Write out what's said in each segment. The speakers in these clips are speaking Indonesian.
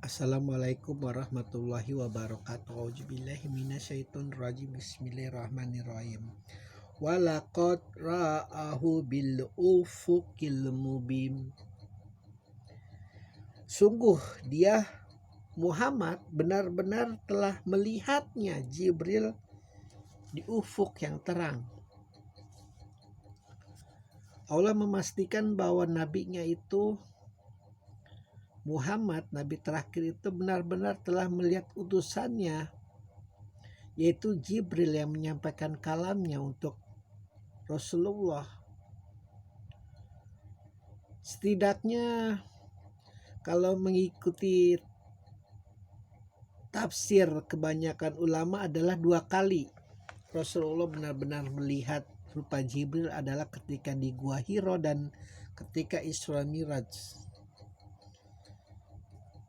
Assalamualaikum warahmatullahi wabarakatuh. Auzubillahi minasyaitonirrajim. Bismillahirrahmanirrahim. Walaqad ra'ahu bil ufuqil mubin. Sungguh dia Muhammad benar-benar telah melihatnya Jibril di ufuk yang terang. Allah memastikan bahwa nabinya itu Muhammad, nabi terakhir itu benar-benar telah melihat utusannya, yaitu Jibril yang menyampaikan kalamnya untuk Rasulullah. Setidaknya kalau mengikuti tafsir kebanyakan ulama adalah 2 kali Rasulullah benar-benar melihat rupa Jibril adalah ketika di Gua Hiro dan ketika Isra Miraj.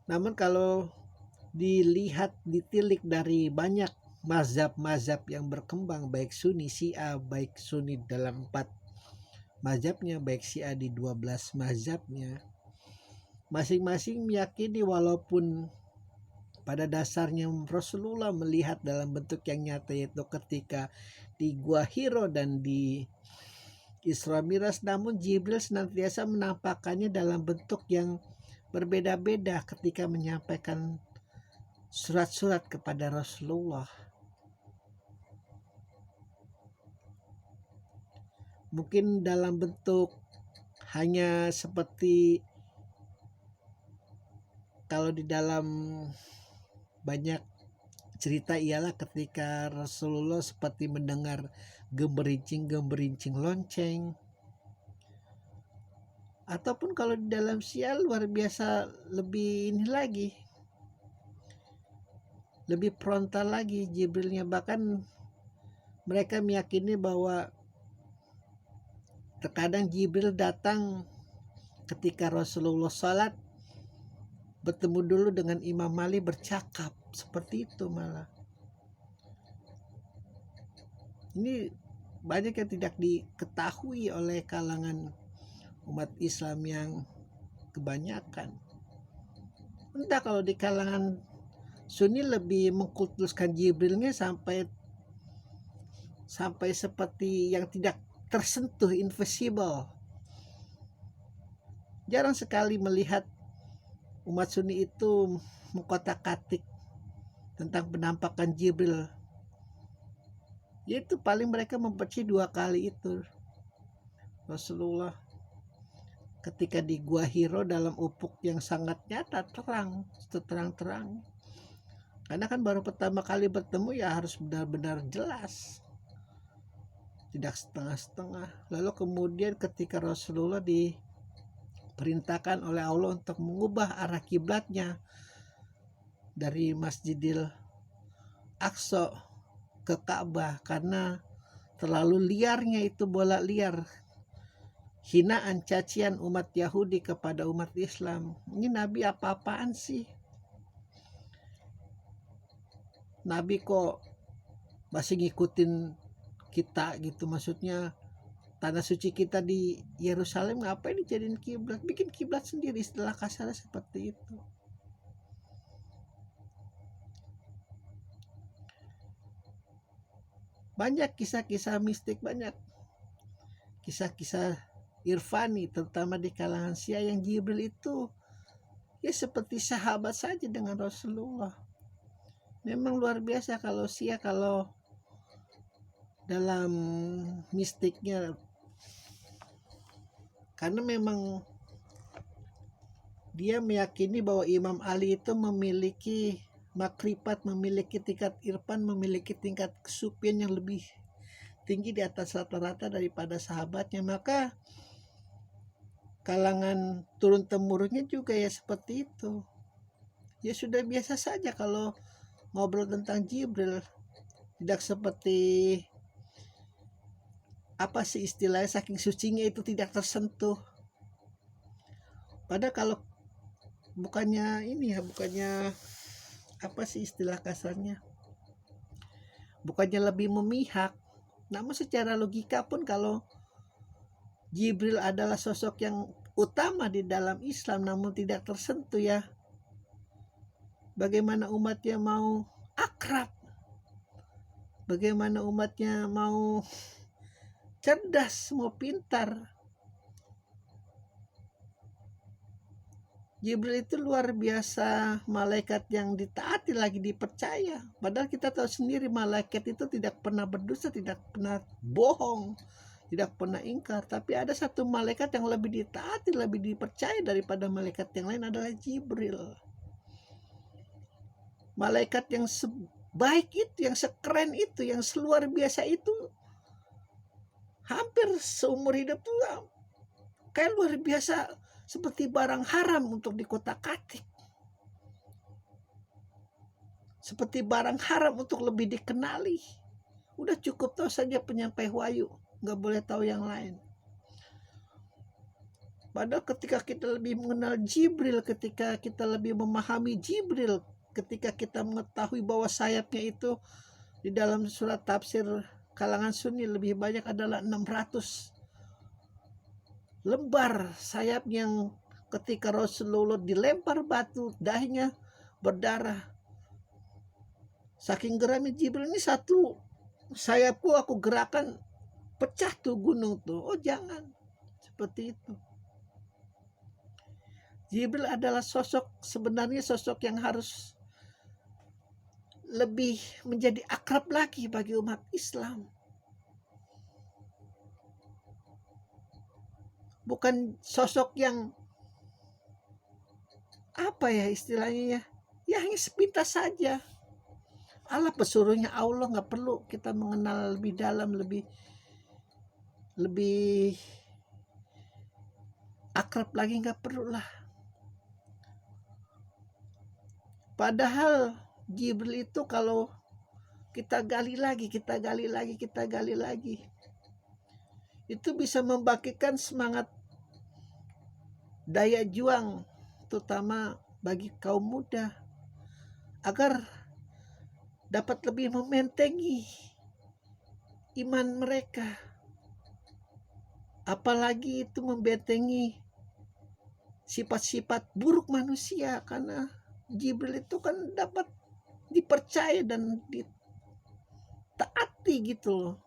Namun kalau dilihat ditilik dari banyak mazhab-mazhab yang berkembang, baik Sunni, Syiah, baik Sunni dalam 4 mazhabnya, baik Syiah di 12 mazhabnya, masing-masing meyakini walaupun pada dasarnya Rasulullah melihat dalam bentuk yang nyata, yaitu ketika di Gua Hiro dan di Isra Miraj, namun Jibril senantiasa menampakkannya dalam bentuk yang berbeda-beda ketika menyampaikan surat-surat kepada Rasulullah. Mungkin dalam bentuk hanya seperti kalau di dalam banyak cerita ialah ketika Rasulullah seperti mendengar gemberincing lonceng. Ataupun kalau di dalam Syiah luar biasa lebih ini lagi, lebih frontal lagi Jibrilnya. Bahkan mereka meyakini bahwa terkadang Jibril datang ketika Rasulullah sholat, bertemu dulu dengan Imam Ali, bercakap seperti itu malah. Ini banyak yang tidak diketahui oleh kalangan umat Islam yang kebanyakan. Entah kalau di kalangan Sunni lebih mengkultuskan Jibrilnya sampai seperti yang tidak tersentuh, invisible. Jarang sekali melihat umat Sunni itu mengkotak-katik tentang penampakan Jibril. Yaitu paling mereka mempercayai 2 kali itu. Rasulullah ketika di Gua Hiro dalam ufuk yang sangat nyata, terang-terang. Karena kan baru pertama kali bertemu, ya harus benar-benar jelas, tidak setengah-setengah. Lalu kemudian ketika Rasulullah diperintahkan oleh Allah untuk mengubah arah kiblatnya dari Masjidil Aqsa ke Ka'bah karena terlalu liarnya itu bola liar, hinaan, cacian umat Yahudi kepada umat Islam. Ini Nabi apa-apaan sih? Nabi kok masih ngikutin kita gitu, maksudnya tanah suci kita di Yerusalem ngapain dijadiin kiblat, bikin kiblat sendiri, istilah kasarnya seperti itu. Banyak kisah-kisah mistik, banyak kisah-kisah irfani terutama di kalangan Syiah yang Jibril itu ya seperti sahabat saja dengan Rasulullah. Memang luar biasa kalau Syiah, kalau dalam mistiknya, karena memang dia meyakini bahwa Imam Ali itu memiliki makrifat, memiliki tingkat irfan, memiliki tingkat kesupian yang lebih tinggi di atas rata-rata daripada sahabatnya. Maka kalangan turun temurunnya juga ya seperti itu. Ya sudah biasa saja kalau ngobrol tentang Jibril, tidak seperti apa sih istilahnya, saking sucinya itu tidak tersentuh. Padahal kalau bukannya ini ya, bukannya apa sih istilah kasarnya, bukannya lebih memihak, namun secara logika pun kalau Jibril adalah sosok yang utama di dalam Islam namun tidak tersentuh, ya Bagaimana umatnya mau akrab, bagaimana umatnya mau cerdas, mau pintar. Jibril itu luar biasa, malaikat yang ditaati lagi dipercaya. Padahal kita tahu sendiri malaikat itu tidak pernah berdosa, tidak pernah bohong, tidak pernah ingkar. Tapi ada satu malaikat yang lebih ditaati, lebih dipercaya daripada malaikat yang lain, adalah Jibril. Malaikat yang sebaik itu, yang sekeren itu, yang seluar biasa itu, hampir seumur hidup tuh kayak luar biasa, seperti barang haram untuk dikotak-katik, seperti barang haram untuk lebih dikenali. Udah cukup tahu saja penyampai wahyu, nggak boleh tahu yang lain. Padahal ketika kita lebih mengenal Jibril, ketika kita lebih memahami Jibril, ketika kita mengetahui bahwa sayapnya itu di dalam surat tafsir kalangan Sunni lebih banyak adalah 600 lembar sayap, yang ketika Rasulullah dilempar batu, dahinya berdarah. Saking geramnya Jibril, ini satu sayapku aku gerakan, pecah tuh gunung tuh. Oh jangan, seperti itu. Jibril adalah sebenarnya sosok yang harus lebih menjadi akrab lagi bagi umat Islam. Bukan sosok yang apa ya istilahnya ya, hanya sepintas saja. Allah pesuruhnya Allah, nggak perlu kita mengenal lebih dalam, lebih akrab lagi, nggak perlu lah. Padahal Jibril itu kalau kita gali lagi, itu bisa membangkitkan semangat daya juang, terutama bagi kaum muda, agar dapat lebih membentengi iman mereka. Apalagi itu membentengi sifat-sifat buruk manusia, karena Jibril itu kan dapat dipercaya dan ditaati gitu loh.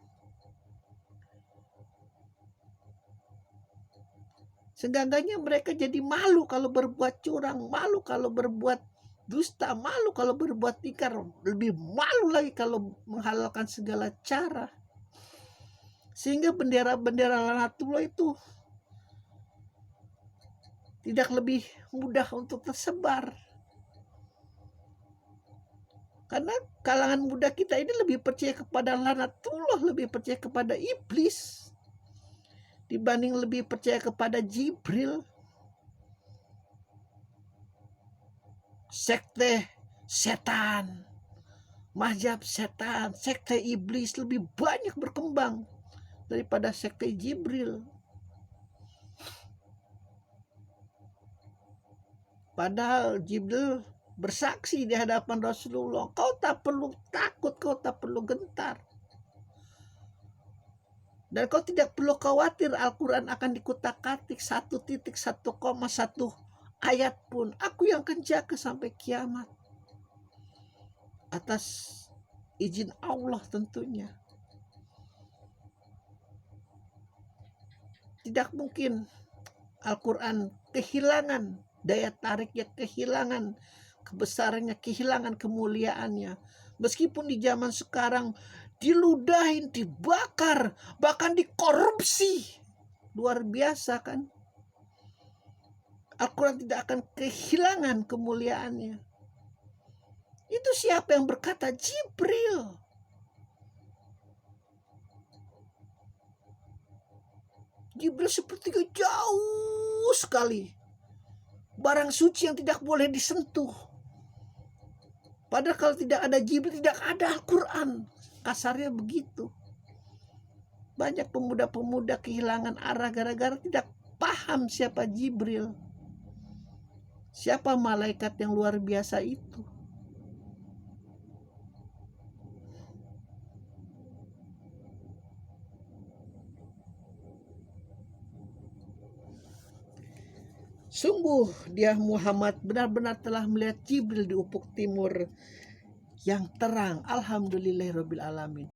Seenggaknya mereka jadi malu kalau berbuat curang, malu kalau berbuat dusta, malu kalau berbuat ingkar, lebih malu lagi kalau menghalalkan segala cara. Sehingga bendera-bendera Lanatullah itu tidak lebih mudah untuk tersebar. Karena kalangan muda kita ini lebih percaya kepada Lanatullah, lebih percaya kepada iblis dibanding lebih percaya kepada Jibril. Sekte setan, mazhab setan, sekte iblis lebih banyak berkembang daripada sekte Jibril. Padahal Jibril bersaksi di hadapan Rasulullah, kau tak perlu takut, kau tak perlu gentar, dan kau tidak perlu khawatir Al-Quran akan dikutak-katik 1 titik 1 koma 1 ayat pun. Aku yang akan jaga sampai kiamat, atas izin Allah tentunya. Tidak mungkin Al-Quran kehilangan daya tariknya, kehilangan kebesarannya, kehilangan kemuliaannya. Meskipun di zaman sekarang diludahin, dibakar, bahkan dikorupsi, luar biasa kan, Al-Quran tidak akan kehilangan kemuliaannya. Itu siapa yang berkata? Jibril. Jibril sepertiga jauh sekali, barang suci yang tidak boleh disentuh. Padahal kalau tidak ada Jibril, tidak ada Al-Quran. Kasarnya begitu. Banyak pemuda-pemuda kehilangan arah gara-gara tidak paham siapa Jibril, siapa malaikat yang luar biasa itu. Sungguh dia Muhammad benar-benar telah melihat Jibril di ufuk timur yang terang. Alhamdulillahirabbil alamin.